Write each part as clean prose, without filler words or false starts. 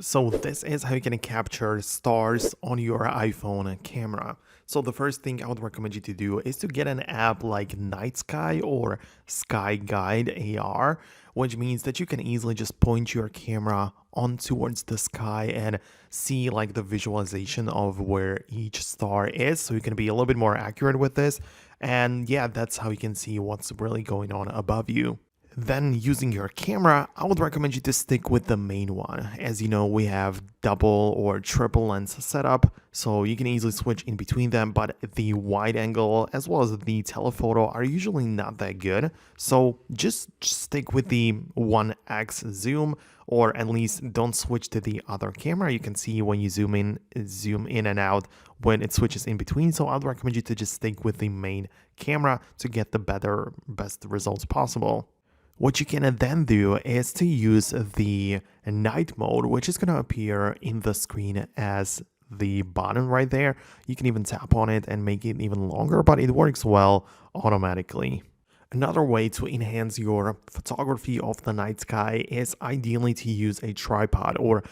So this is how you can capture stars on your iPhone camera. So the first thing I would recommend you to do is to get an app like Night Sky or Sky Guide AR, which means that you can easily just point your camera on towards the sky and see like the visualization of where each star is. So you can be a little bit more accurate with this. And yeah, that's how you can see what's really going on above you. Then using your camera, I would recommend you to stick with the main one. As you know, we have double or triple lens setup, so you can easily switch in between them, but the wide angle as well as the telephoto are usually not that good. So just stick with the 1x zoom, or at least don't switch to the other camera. You can see when you zoom in and out when it switches in between. So I'd recommend you to just stick with the main camera to get the best results possible. What you can then do is to use the night mode, which is going to appear in the screen as the button right there. You can even tap on it and make it even longer, but it works well automatically. Another way to enhance your photography of the night sky is ideally to use a tripod or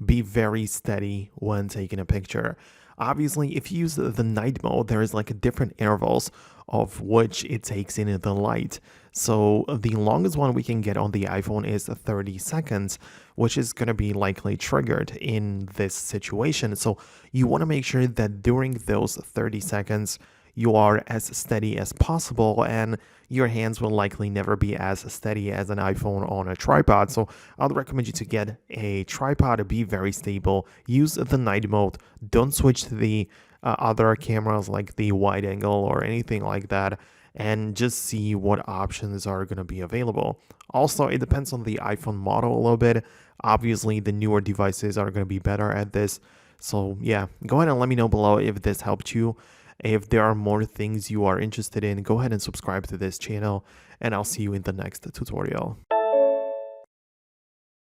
be very steady when taking a picture. Obviously, if you use the night mode, there is like different intervals of which it takes in the light. So the longest one we can get on the iPhone is 30 seconds, which is going to be likely triggered in this situation. So you want to make sure that during those 30 seconds, you are as steady as possible, and your hands will likely never be as steady as an iPhone on a tripod. So I'd recommend you to get a tripod to be very stable. Use the night mode. Don't switch to the other cameras like the wide angle or anything like that, and just see what options are going to be available. Also, it depends on the iPhone model a little bit. Obviously, the newer devices are going to be better at this. So yeah, go ahead and let me know below if this helped you. If there are more things you are interested in, go ahead and subscribe to this channel, and I'll see you in the next tutorial.